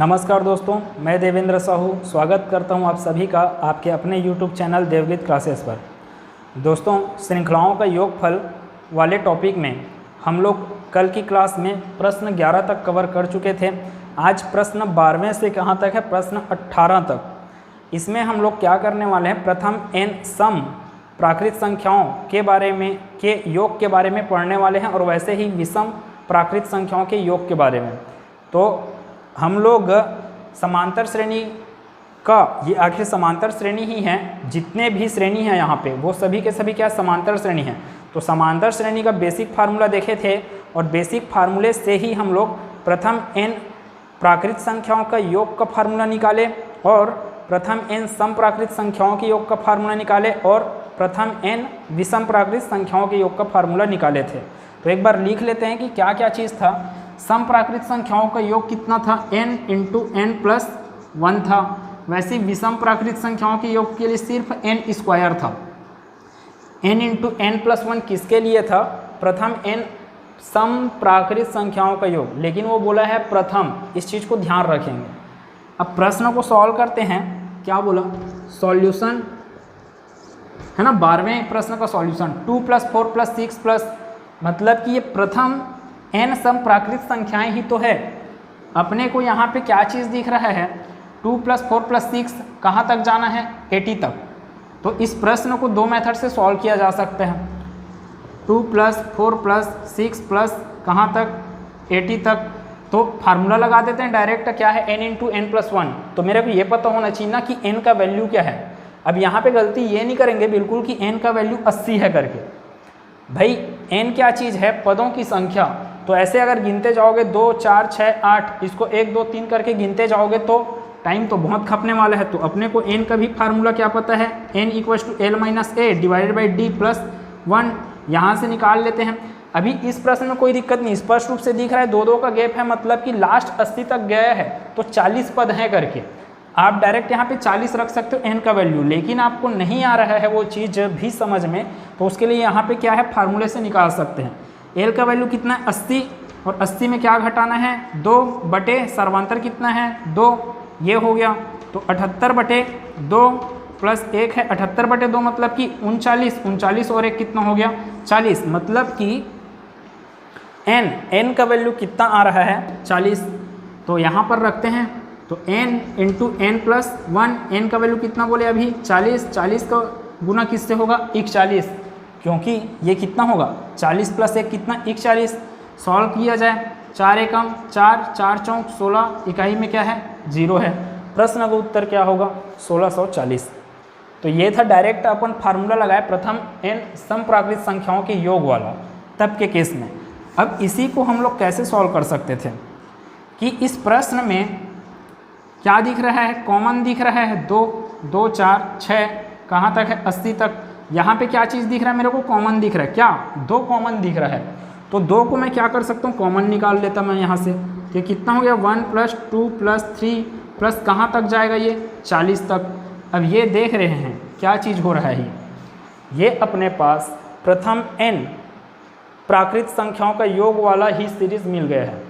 नमस्कार दोस्तों, मैं देवेंद्र साहू स्वागत करता हूं आप सभी का आपके अपने YouTube चैनल देवगीत क्लासेस पर। दोस्तों, श्रृंखलाओं का योगफल वाले टॉपिक में हम लोग कल की क्लास में प्रश्न 11 तक कवर कर चुके थे। आज प्रश्न 12वें से कहाँ तक है? प्रश्न 18 तक। इसमें हम लोग क्या करने वाले हैं? प्रथम n सम प्राकृत संख्याओं के बारे में के योग के बारे में पढ़ने वाले हैं और वैसे ही विषम प्राकृत संख्याओं के योग के बारे में। तो हम लोग समांतर श्रेणी का, ये आखिर समांतर श्रेणी ही है, जितने भी श्रेणी हैं यहाँ पे वो सभी के सभी क्या समांतर श्रेणी हैं। तो समांतर श्रेणी का बेसिक फार्मूला देखे थे और बेसिक फार्मूले से ही हम लोग प्रथम n प्राकृत संख्याओं का योग का फार्मूला निकाले और प्रथम n सम प्राकृत संख्याओं के योग का फार्मूला निकाले और प्रथम n विषम प्राकृत संख्याओं के योग का फार्मूला निकाले थे। तो एक बार लिख लेते हैं कि क्या क्या चीज़ था। सम प्राकृत संख्याओं का योग कितना था? n इंटू n प्लस 1 था। वैसे विषम प्राकृत संख्याओं के योग के लिए सिर्फ n स्क्वायर था। n इंटू n प्लस 1 किसके लिए था? प्रथम n सम प्राकृत संख्याओं का योग, लेकिन वो बोला है प्रथम, इस चीज़ को ध्यान रखेंगे। अब प्रश्न को सॉल्व करते हैं। क्या बोला? सॉल्यूशन है ना, 12वें प्रश्न का सॉल्यूशन 2 + 4 + 6 मतलब कि ये प्रथम n सम प्राकृत संख्याएं ही तो है। अपने को यहाँ पे क्या चीज़ दिख रहा है? 2 + 4 + 6 कहाँ तक जाना है? 80 तक। तो इस प्रश्न को दो मेथड से सॉल्व किया जा सकता है। 2 + 4 + 6 प्लस कहाँ तक? 80 तक। तो फार्मूला लगा देते हैं डायरेक्ट। क्या है? n into n plus 1। तो मेरे को ये पता होना चाहिए ना कि n का वैल्यू क्या है। अब यहाँ पे गलती ये नहीं करेंगे बिल्कुल कि n का वैल्यू 80 है करके। भाई n क्या चीज़ है? पदों की संख्या। तो ऐसे अगर गिनते जाओगे 2 4 6 8, इसको 1 2 3 करके गिनते जाओगे तो टाइम तो बहुत खपने वाला है। तो अपने को n का भी फार्मूला क्या पता है? n = l - a divided by d plus 1। यहाँ से निकाल लेते हैं। अभी इस प्रश्न में कोई दिक्कत नहीं, स्पष्ट रूप से दिख रहा है 2 का गैप है, मतलब कि लास्ट 80 तक गया है तो 40 पद हैं करके। आप डायरेक्ट यहाँ पे 40 रख सकते हो n का वैल्यू, लेकिन आपको नहीं आ रहा है वो चीज़ भी समझ में, तो उसके लिए यहाँ पे क्या है? फार्मूले से निकाल सकते हैं। l का वैल्यू कितना है? 80। और 80 में क्या घटाना है? 2 बटे सर्वांतर कितना है? 2। ये हो गया। तो 78/2 प्लस 1 है 78/2 मतलब कि 39। 39 और 1 कितना हो गया? 40। मतलब कि n का वैल्यू कितना आ रहा है? 40। तो यहाँ पर रखते हैं। तो n into n plus 1, n का वैल्यू कितना बोले अभी? 40। 40 का गुना किससे होगा? 41, क्योंकि ये कितना होगा? 40 प्लस 1 कितना? 41। सॉल्व किया जाए। 4 एकम 4, 4 चौक 16, इकाई में क्या है? 0 है। प्रश्न का उत्तर क्या होगा? 1640। तो ये था डायरेक्ट अपन फार्मूला लगाए प्रथम n सम प्राकृत संख्याओं के योग वाला, तब के केस में। अब इसी को हम लोग कैसे सॉल्व कर सकते थे कि इस प्रश्न में क्या दिख रहा है? कॉमन दिख रहा है 2 2 4 6, कहाँ तक है? 80 तक। यहाँ पे क्या चीज़ दिख रहा है मेरे को? कॉमन दिख रहा है। क्या? 2 कॉमन दिख रहा है। तो 2 को मैं क्या कर सकता हूँ? कॉमन निकाल लेता मैं यहाँ से। ये कितना हो गया? 1 + 2 + 3 प्लस कहाँ तक जाएगा ये? 40 तक। अब ये देख रहे हैं क्या चीज़ हो रहा है? ये अपने पास प्रथम n प्राकृत संख्याओं का योग वाला ही सीरीज मिल गया है।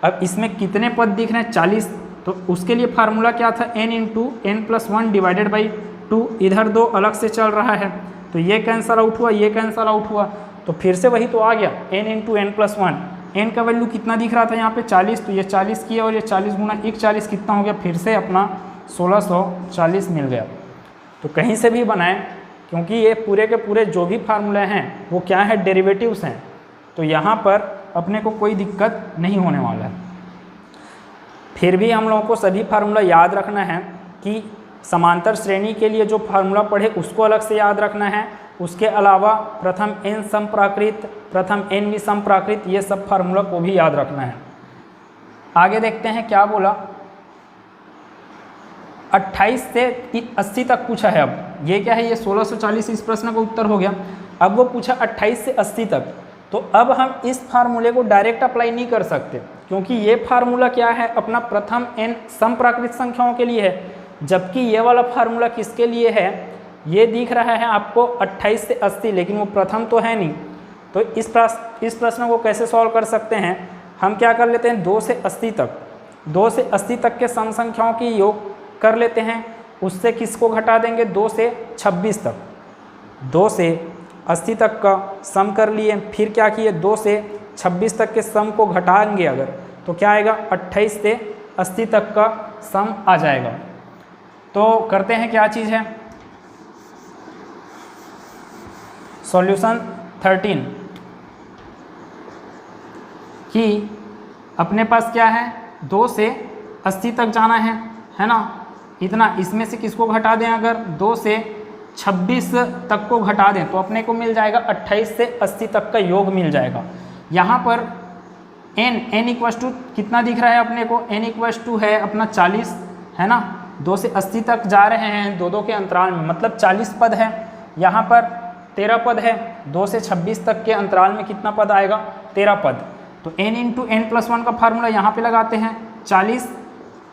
अब इसमें कितने पद दिख रहे हैं? 40। तो उसके लिए फार्मूला क्या था? n into n plus 1 divided by 2। इधर 2 अलग से चल रहा है तो ये कैंसल आउट हुआ, ये कैंसल आउट हुआ, तो फिर से वही तो आ गया n into n plus 1। n का वैल्यू कितना दिख रहा था यहाँ पे? 40। तो ये 40 किया और ये 40 गुना 41 कितना हो गया? फिर से अपना 1640 मिल गया। तो कहीं से भी बनाएं, क्योंकि ये पूरे के पूरे जो भी फार्मूले हैं वो क्या है? डेरिवेटिव्स हैं। तो यहाँ पर अपने को कोई दिक्कत नहीं होने वाला है। फिर भी हम लोगों को सभी फार्मूला याद रखना है कि समांतर श्रेणी के लिए जो फार्मूला पढ़े उसको अलग से याद रखना है। उसके अलावा प्रथम n सम प्राकृत, प्रथम n विषम प्राकृत, ये सब फार्मूला को भी याद रखना है। आगे देखते हैं क्या बोला। 28 से 80 तक पूछा है। अब ये क्या है? ये 1640 इस प्रश्न का उत्तर हो गया। अब वो पूछा 28 से 80 तक। तो अब हम इस फार्मूले को डायरेक्ट अप्लाई नहीं कर सकते, क्योंकि ये फार्मूला क्या है? अपना प्रथम n सम प्राकृत संख्याओं के लिए है, जबकि ये वाला फार्मूला किसके लिए है? ये दिख रहा है आपको 28 से 80, लेकिन वो प्रथम तो है नहीं। तो इस प्रश्न को कैसे सॉल्व कर सकते हैं? हम क्या कर लेते हैं? 2 से 80 तक 2 से 80 तक के सम संख्याओं की योग कर लेते हैं, उससे किसको घटा देंगे 2 से 26 तक। 2 से 80 तक का सम कर लिए, फिर क्या किए 2 से 26 तक के सम को घटाएंगे अगर, तो क्या आएगा 28 से 80 तक का सम आ जाएगा। तो करते हैं क्या चीज़ है, सॉल्यूशन 13 कि अपने पास क्या है 2 से 80 तक जाना है ना, इतना, इसमें से किसको घटा दें अगर 2 से 26 तक को घटा दें तो अपने को मिल जाएगा 28 से 80 तक का योग मिल जाएगा। यहाँ पर n इक्वस टू कितना दिख रहा है अपने को, n इक्वस टू है अपना 40 है ना, 2 से 80 तक जा रहे हैं 2-2 के अंतराल में, मतलब 40 पद है। यहाँ पर 13 पद है, 2 से 26 तक के अंतराल में कितना पद आएगा 13 पद। तो n इंटू n प्लस 1 का फार्मूला यहाँ पे लगाते हैं,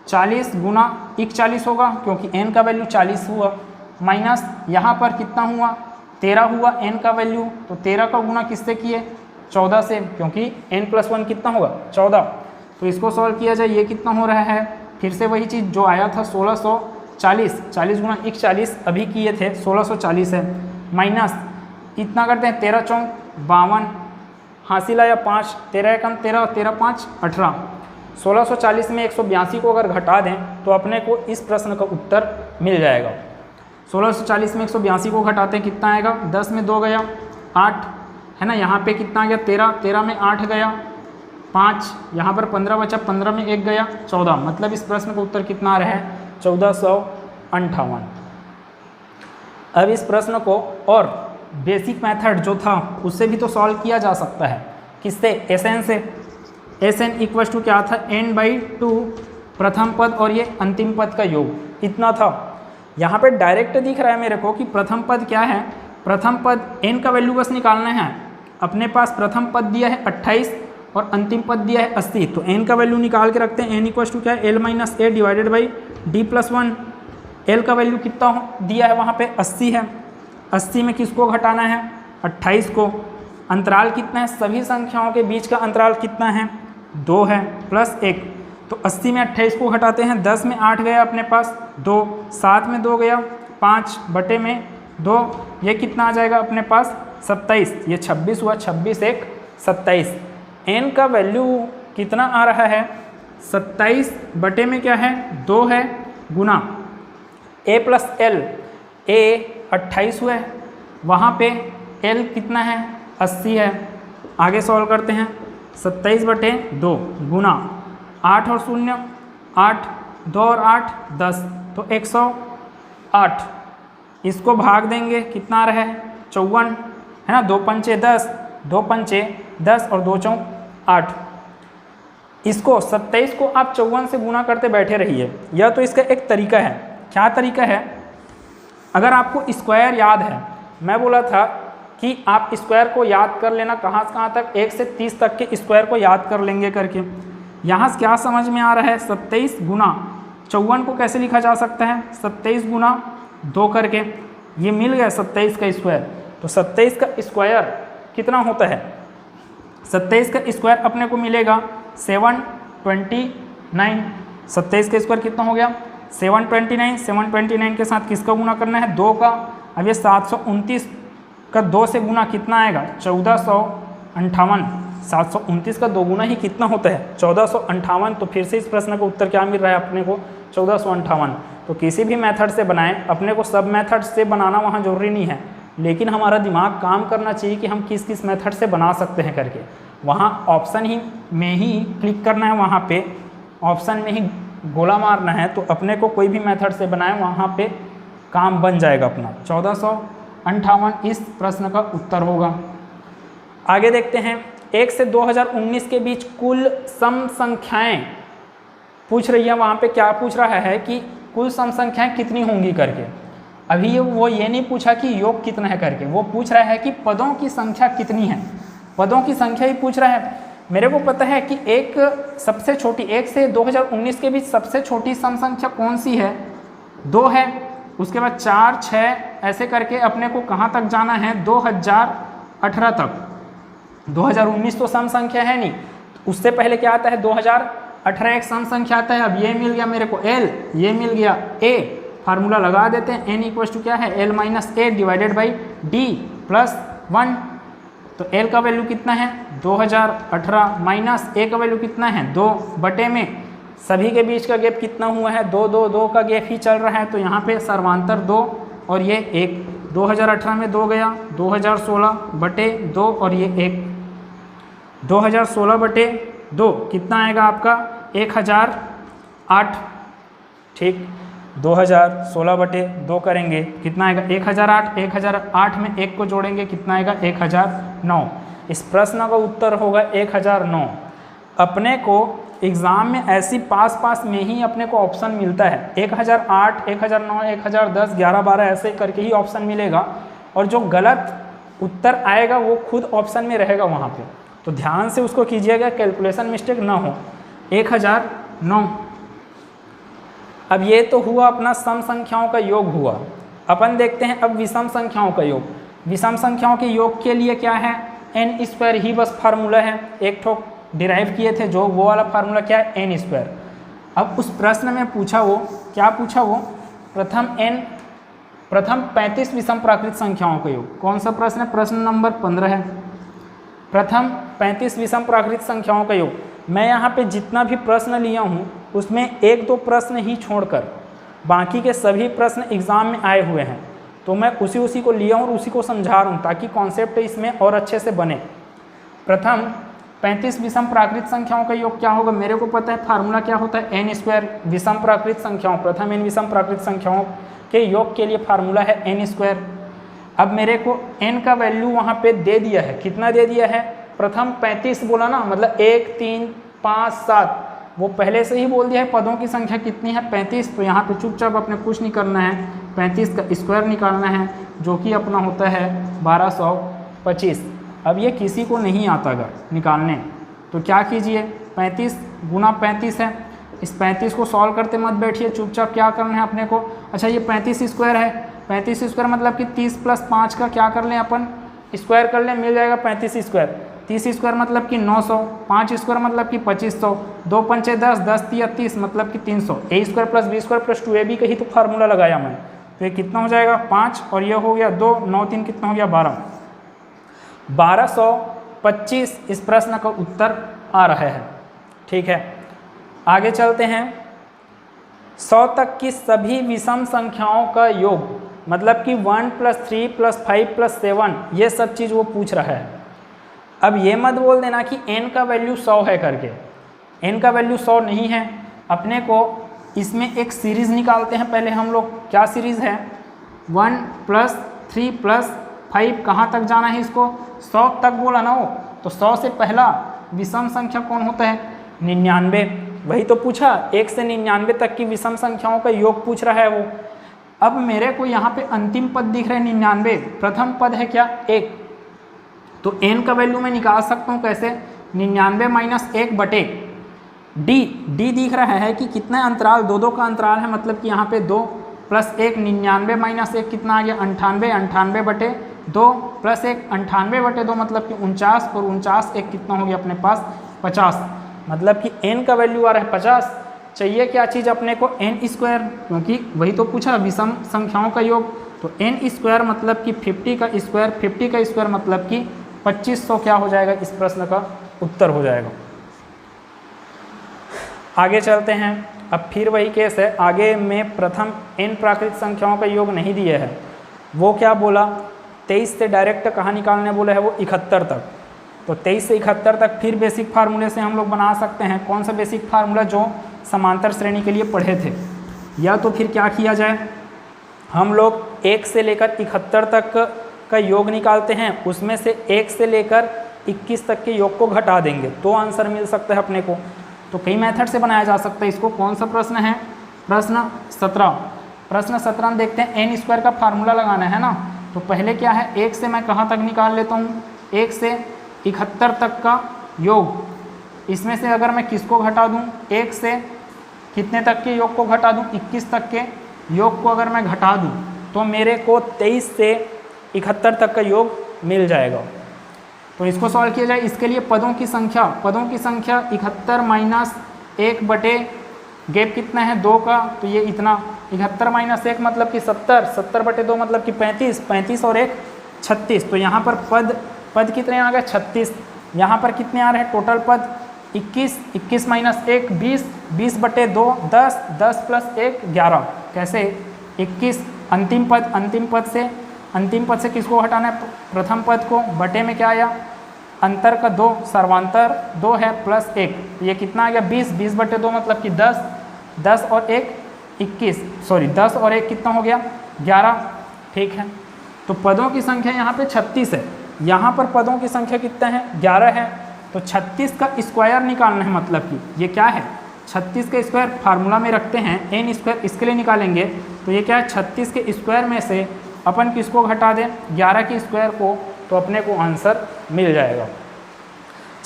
40 गुना 41 होगा क्योंकि n का वैल्यू 40 हुआ, माइनस यहाँ पर कितना हुआ 13 हुआ n का वैल्यू, तो 13 का गुना किससे किए 14 से, क्योंकि n प्लस 1 कितना होगा 14। तो इसको सॉल्व किया जाए, ये कितना हो रहा है, फिर से वही चीज़ जो आया था 1640, 40 गुना 41 अभी किए थे 1640 है, माइनस इतना करते हैं 13 चौक 52, हासिल आया 5, 13 कम 13, 13 5 18। 1640 में 182 को अगर घटा दें तो अपने को इस प्रश्न का उत्तर मिल जाएगा। 1640 में 182 को घटाते हैं कितना आएगा, 10 में 2 गया 8 है ना, यहाँ पे कितना आ गया 13, 13 में 8 गया 5, यहाँ पर 15 बचा, 15 में 1 गया 14, मतलब इस प्रश्न का उत्तर कितना आ रहा है 1458। अब इस प्रश्न को और बेसिक मेथड जो था उससे भी तो सॉल्व किया जा सकता है, किससे, एसएन से। एसएन इक्वल टू क्या था n/2 प्रथम पद और ये अंतिम पद का योग, इतना था। यहाँ पे डायरेक्ट दिख रहा है मेरे को कि प्रथम पद क्या है, प्रथम पद n का वैल्यू बस निकालना है। अपने पास प्रथम पद दिया है 28 और अंतिम पद दिया है 80, तो n का वैल्यू निकाल के रखते हैं। n इक्वल टू क्या है l-a divided by d+1। l का वैल्यू कितना दिया है वहाँ पे 80 है, 80 में किसको घटाना है 28 को। अंतराल कितना है, सभी संख्याओं के बीच का अंतराल कितना है 2 है प्लस 1, तो 80 में 28 को घटाते हैं, 10 में 8 गया अपने पास 2, 7 में 2 गया 5 बटे में 2, ये कितना आ जाएगा अपने पास 27, ये 26 हुआ, 26 1 27। n का वैल्यू कितना आ रहा है 27 बटे में क्या है 2 है, गुना a प्लस l, a 28 हुआ है, वहाँ पे l कितना है 80 है। आगे सॉल्व करते हैं, 27 बटे 2 गुना 8 और 0 8, 2 और 8 10, तो 108। इसको भाग देंगे कितना आ रहा है 54 है ना, 2 पंचे 10, 2 पंचे 10 और 2 चौक 8। इसको 27 को आप 54 से गुना करते बैठे रहिए, यह तो इसका एक तरीका है। क्या तरीका है, अगर आपको स्क्वायर याद है, मैं बोला था कि आप स्क्वायर को याद कर लेना, कहाँ से कहाँ तक 1 से 30 तक के स्क्वायर को याद कर लेंगे करके। यहाँ से क्या समझ में आ रहा है 27 गुना 54 को कैसे लिखा जा सकता है 27 गुना 2 करके, ये मिल गया 27 का स्क्वायर। तो 27 का स्क्वायर कितना होता है, 27 का स्क्वायर अपने को मिलेगा 729। 27 का स्क्वायर कितना हो गया 729। 729 के साथ किसका गुना करना है 2 का। अब ये 729 का 2 से गुना कितना आएगा 1458। 729 का 2 गुना ही कितना होता है 1458। तो फिर से इस प्रश्न का उत्तर क्या मिल रहा है अपने को 1458। तो किसी भी मेथड से बनाएं, अपने को सब मेथड से बनाना वहाँ ज़रूरी नहीं है, लेकिन हमारा दिमाग काम करना चाहिए कि हम किस किस मेथड से बना सकते हैं करके। वहाँ ऑप्शन ही में ही क्लिक करना है, वहाँ पे ऑप्शन में ही गोला मारना है, तो अपने को कोई भी मेथड से बनाएं वहाँ पे काम बन जाएगा अपना। 1458 इस प्रश्न का उत्तर होगा। आगे देखते हैं, 1 से 2019 के बीच कुल सम संख्याएं पूछ रही है। वहाँ पे क्या पूछ रहा है कि कुल सम संख्याएं कितनी होंगी करके। अभी वो ये नहीं पूछा कि योग कितना है करके, वो पूछ रहा है कि पदों की संख्या कितनी है, पदों की संख्या ही पूछ रहा है। मेरे को पता है कि एक सबसे छोटी 1 से 2019 के बीच सबसे छोटी सम संख्या कौन सी है 2 है। उसके बाद 4 6 ऐसे करके अपने को कहाँ तक जाना है 2018 तक। 2019 तो सम संख्या है नहीं, उससे पहले क्या आता है 18 एक सम संख्या आता है। अब ये मिल गया मेरे को l, ये मिल गया a, फार्मूला लगा देते हैं। n इक्वल टू क्या है, l minus a divided by d plus 1। तो l का वैल्यू कितना है 2018 माइनस a का वैल्यू कितना है 2 बटे में सभी के बीच का गैप कितना हुआ है 2 2 2 का गैप ही चल रहा है। तो यहाँ पे सर्वांतर 2 और ये 1, 2018 में 2 गया, 2016 बटे 2 और ये 1, 2016 बटे 2 कितना आएगा आपका 1008। ठीक, 2016 बटे 2 करेंगे कितना आएगा 1008, 1008 में 1 को जोड़ेंगे कितना आएगा 1009। इस प्रश्न का उत्तर होगा 1009। अपने को एग्ज़ाम में ऐसी पास पास में ही अपने को ऑप्शन मिलता है 1008, 1009, 1010, 11, 12 ऐसे करके ही ऑप्शन मिलेगा, और जो गलत उत्तर आएगा वो खुद ऑप्शन में रहेगा वहाँ पे। तो ध्यान से उसको कीजिएगा, कैलकुलेशन मिस्टेक ना हो। 1009। अब ये तो हुआ अपना सम संख्याओं का योग हुआ। अपन देखते हैं अब विषम संख्याओं का योग। विषम संख्याओं के योग के लिए क्या है, एन स्क्वायर ही बस फार्मूला है। एक ठोक डिराइव किए थे जो वो वाला फार्मूला क्या है एन स्क्वायर। अब उस प्रश्न में पूछा वो क्या पूछा, वो प्रथम 35 विषम प्राकृत संख्याओं का योग। कौन सा प्रश्न है, प्रश्न नंबर 15 है। प्रथम 35 विषम प्राकृत संख्याओं का योग। मैं यहाँ पे जितना भी प्रश्न लिया हूँ उसमें 1-2 प्रश्न ही छोड़कर बाकी के सभी प्रश्न एग्जाम में आए हुए हैं, तो मैं उसी को लिया हूँ और उसी को समझा रहा हूँ ताकि कॉन्सेप्ट इसमें और अच्छे से बने। प्रथम 35 विषम प्राकृत संख्याओं का योग क्या होगा, मेरे को पता है फार्मूला क्या होता है एन स्क्वायर। विषम प्राकृत संख्याओं, प्रथम एन विषम प्राकृत संख्याओं के योग के लिए फार्मूला है एन स्क्वायर। अब मेरे को n का वैल्यू वहाँ पे दे दिया है, कितना दे दिया है, प्रथम 35 बोला ना, मतलब 1 3 5 7, वो पहले से ही बोल दिया है पदों की संख्या कितनी है 35। तो यहाँ पे चुपचाप अपने कुछ नहीं करना है, 35 का स्क्वायर निकालना है जो कि अपना होता है 1225। अब ये किसी को नहीं आता अगर निकालने, तो क्या कीजिए 35 गुना 35 है, इस 35 को सॉल्व करते मत बैठिए, चुपचाप क्या करना है अपने को। अच्छा ये 35 स्क्वायर है, 35 स्क्वायर मतलब कि 30 + 5 का क्या कर लें अपन स्क्वायर कर लें, मिल जाएगा 35 स्क्वायर। 30 स्क्वायर मतलब कि 900, 5 स्क्वायर मतलब कि 2500, 2 पंचे 10, 10 तिया 30 मतलब कि 300। a square plus b square plus 2ab का ही तो फार्मूला लगाया मैं, तो ये कितना हो जाएगा 5 और ये हो गया 2, 9 3 कितना हो गया 12, 1225 इस प्रश्न का उत्तर आ रहा है। ठीक है, आगे चलते हैं। 100 तक की सभी विषम संख्याओं का योग, मतलब कि 1 + 3 + 5 + 7, ये सब चीज़ वो पूछ रहा है। अब ये मत बोल देना कि n का वैल्यू 100 है करके, n का वैल्यू 100 नहीं है। अपने को इसमें एक सीरीज़ निकालते हैं पहले हम लोग। क्या सीरीज़ है, 1 + 3 + 5, कहाँ तक जाना है इसको 100 तक बोला ना वो, तो 100 से पहला विषम संख्या कौन होता है 99। वही तो पूछा, 1 से 99 तक की विषम संख्याओं का योग पूछ रहा है वो। अब मेरे को यहाँ पे अंतिम पद दिख रहा है 99, प्रथम पद है क्या 1, तो n का वैल्यू मैं निकाल सकता हूँ कैसे, 99 - 1 बटे d दिख रहा है कि कितना अंतराल 2-2 का अंतराल है, मतलब कि यहाँ पे 2 + 1 99 - 1 कितना आ गया 98, 98 बटे 2 + 1 98 बटे 2 मतलब कि 49, और 49 1 कितना हो गया अपने पास 50, मतलब कि n का वैल्यू आ रहा है 50। चाहिए क्या चीज़ अपने को n स्क्वायर, क्योंकि वही तो पूछा विषम संख्याओं का योग, तो n स्क्वायर मतलब कि 50 का स्क्वायर, 50 का स्क्वायर मतलब कि 2500 क्या हो जाएगा, इस प्रश्न का उत्तर हो जाएगा। आगे चलते हैं। अब फिर वही केस है, आगे में प्रथम n प्राकृत संख्याओं का योग नहीं दिया है, वो क्या बोला 23 से डायरेक्ट कहाँ निकालने बोला है वो 71 तक। तो 23 से 71 तक फिर बेसिक फार्मूले से हम लोग बना सकते हैं। कौन सा बेसिक फार्मूला, जो समांतर श्रेणी के लिए पढ़े थे। या तो फिर क्या किया जाए, हम लोग 1 से लेकर 71 तक का योग निकालते हैं, उसमें से 1 से लेकर 21 तक के योग को घटा देंगे तो आंसर मिल सकता है अपने को। तो कई मेथड से बनाया जा सकता है इसको। कौन सा प्रश्न है, प्रश्न 17। प्रश्न 17 में देखते हैं n स्क्वायर का फार्मूला लगाना है ना, तो पहले क्या है 1 से मैं कहाँ तक निकाल लेता हूँ, 1 से 71 तक का योग। इसमें से अगर मैं किसको घटा दूँ, 1 से कितने तक के योग को घटा दूँ, 21 तक के योग को अगर मैं घटा दूँ तो मेरे को 23 से 71 तक का योग मिल जाएगा। तो इसको सॉल्व किया जाए। इसके लिए पदों की संख्या 71 - 1 बटे गैप कितना है 2 का, तो ये इतना 71 माइनस 1 मतलब कि 70, 70 बटे 2 मतलब कि 35, 35 और 1 36। तो यहाँ पर पद कितने आ गए 36। यहाँ पर कितने आ रहे हैं टोटल पद 21, 21 माइनस 1 20, 20 बटे 2 10, 10 प्लस 1 11। कैसे 21 अंतिम पद से किसको हटाना है प्रथम पद को, बटे में क्या आया अंतर का 2, सर्वांतर 2 है प्लस 1, तो ये कितना आ गया 20, 20 बटे 2 मतलब कि 10, 10 और 1 21, सॉरी 10 और 1 कितना हो गया 11। ठीक है, तो पदों की संख्या यहाँ पे 36 है, यहाँ पर पदों की संख्या कितना है 11 है। तो 36 का स्क्वायर निकालना है, मतलब कि ये क्या है 36 का स्क्वायर फार्मूला में रखते हैं n स्क्वायर, इसके लिए निकालेंगे तो ये क्या है 36 के स्क्वायर में से अपन किसको घटा दें 11 के स्क्वायर को, तो अपने को आंसर मिल जाएगा।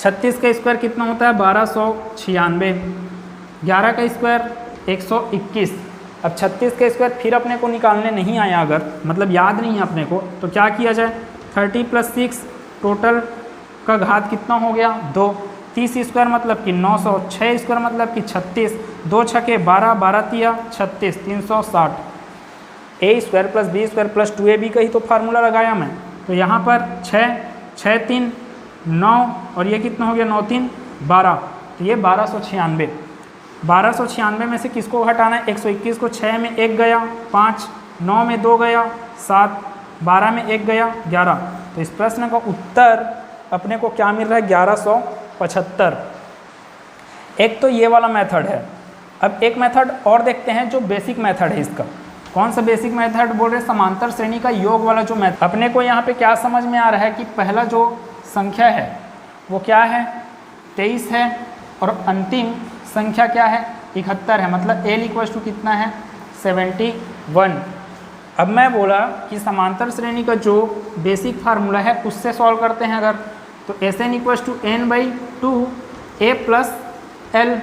36 का स्क्वायर कितना होता है 1296, 11 का स्क्वायर 121। अब 36 का स्क्वायर फिर अपने को निकालने नहीं आया, अगर मतलब याद नहीं है अपने को, तो क्या किया जाए 30 + 6 टोटल का घात कितना हो गया 2, 30 स्क्वायर मतलब कि 900, 6 स्क्वायर मतलब कि 36, 2 छके 12, 12 तिया 36, 360। a square plus B square plus 2ab का ही तो फार्मूला लगाया मैं, तो यहाँ पर 6, 6 3 9 और ये कितना हो गया 9 3 12, तो ये 1296। 1296 में से किसको हटाना है 121 को, 6 में 1 गया 5, 9 में 2 गया 7, 12 में 1 गया 11। तो इस प्रश्न का उत्तर अपने को क्या मिल रहा है 1175। एक तो ये वाला मेथड है। अब एक मेथड और देखते हैं जो बेसिक मेथड है इसका। कौन सा बेसिक मेथड बोल रहे, समांतर श्रेणी का योग वाला जो मेथड। अपने को यहाँ पे क्या समझ में आ रहा है कि पहला जो संख्या है वो क्या है 23 है और अंतिम संख्या क्या है 71 है, मतलब L = कितना है 71। अब मैं बोला कि समांतर श्रेणी का जो बेसिक फार्मूला है उससे सॉल्व करते हैं अगर, तो Sn = n/2 a + l।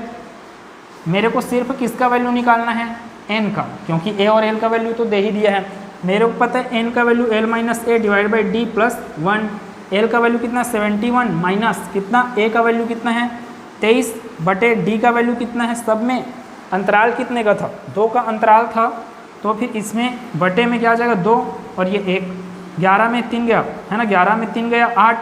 मेरे को सिर्फ किसका वैल्यू निकालना है n का, क्योंकि a और l का वैल्यू तो दे ही दिया है। मेरे को पता है n का value l - a / d + 1। l का वैल्यू कितना 71 माइनस कितना a का वैल्यू कितना है 23 बटे d का वैल्यू कितना है, सब में अंतराल कितने का था 2 का अंतराल था, तो फिर इसमें बटे में क्या आ जाएगा 2 और ये 1, 11 में 3 गया है ना, 11 में 3 गया 8,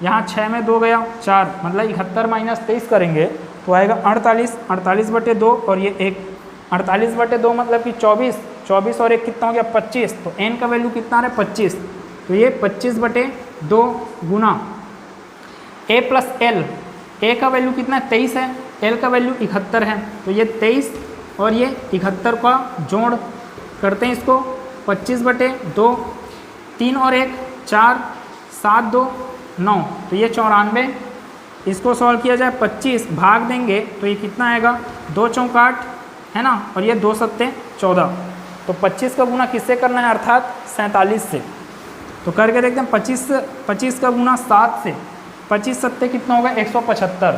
यहाँ 6 में 2 गया 4, मतलब 71 - 23 करेंगे तो आएगा 48, 48 बटे 2 और ये 1, 48 बटे 2 मतलब कि 24, 24 और 1 कितना हो गया 25। तो n का वैल्यू कितना आ रहा है 25, तो ये 25 बटे 2 गुना a + l। a का वैल्यू कितना है 23 है, l का वैल्यू 71 है, तो ये 23 और ये 71 का जोड़ करते हैं इसको 25 बटे 2, 3 और 1 4, 7 2 9, तो ये 94। इसको सॉल्व किया जाए 25 भाग देंगे तो ये कितना आएगा 2 चौक 8 है ना, और ये 2 सत्ते 14। तो 25 का गुना किससे करना है, अर्थात 47 से। तो करके देखते हैं 25 का गुना 7 से, 25 सत्ते कितना होगा 175,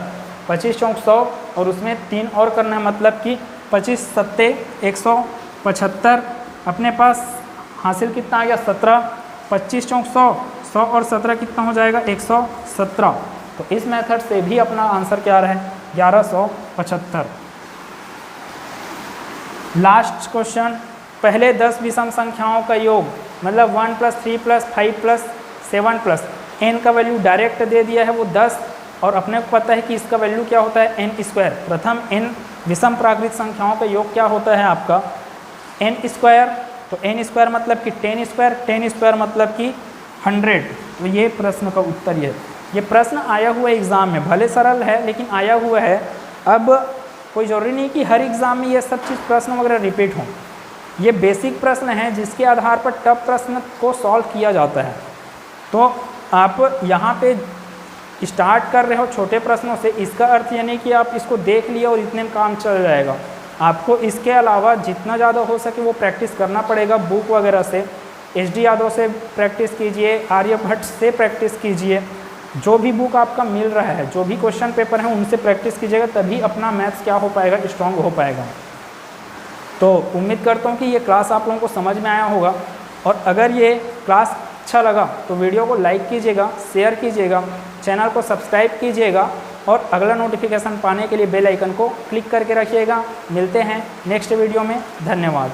25 चौक 100 और उसमें 3 और करना है, मतलब कि 25 सत्ते 175। अपने पास हासिल कितना आ गया 17, 25 चौक 100, 100 और 17 कितना हो जाएगा 117। तो इस मेथड से भी अपना आंसर क्या रहा है 1175। लास्ट क्वेश्चन, पहले 10 विषम संख्याओं का योग, मतलब 1 + 3 + 5 + 7 + n का वैल्यू डायरेक्ट दे दिया है वो 10, और अपने को पता है कि इसका वैल्यू क्या होता है n²। प्रथम n विषम प्राकृत संख्याओं का योग क्या होता है आपका n²। तो n² मतलब कि 10², 10² मतलब कि 100। तो ये प्रश्न का उत्तर ये है। ये प्रश्न आया हुआ है एग्ज़ाम में, भले सरल है लेकिन आया हुआ है। अब कोई ज़रूरी नहीं कि हर एग्ज़ाम में ये सब चीज़ प्रश्न वगैरह रिपीट हों। ये बेसिक प्रश्न है जिसके आधार पर टफ प्रश्न को सॉल्व किया जाता है। तो आप यहाँ पे स्टार्ट कर रहे हो छोटे प्रश्नों से, इसका अर्थ ये नहीं कि आप इसको देख लिया और इतने में काम चल जाएगा। आपको इसके अलावा जितना ज़्यादा हो सके वो प्रैक्टिस करना पड़ेगा। बुक वगैरह से HD यादव से प्रैक्टिस कीजिए, आर्यभट्ट से प्रैक्टिस कीजिए, जो भी बुक आपका मिल रहा है, जो भी क्वेश्चन पेपर हैं उनसे प्रैक्टिस कीजिएगा, तभी अपना मैथ्स क्या हो पाएगा स्ट्रॉन्ग हो पाएगा। तो उम्मीद करता हूँ कि ये क्लास आप लोगों को समझ में आया होगा, और अगर ये क्लास अच्छा लगा तो वीडियो को लाइक कीजिएगा, शेयर कीजिएगा, चैनल को सब्सक्राइब कीजिएगा और अगला नोटिफिकेशन पाने के लिए बेल आइकन को क्लिक करके रखिएगा। मिलते हैं नेक्स्ट वीडियो में। धन्यवाद।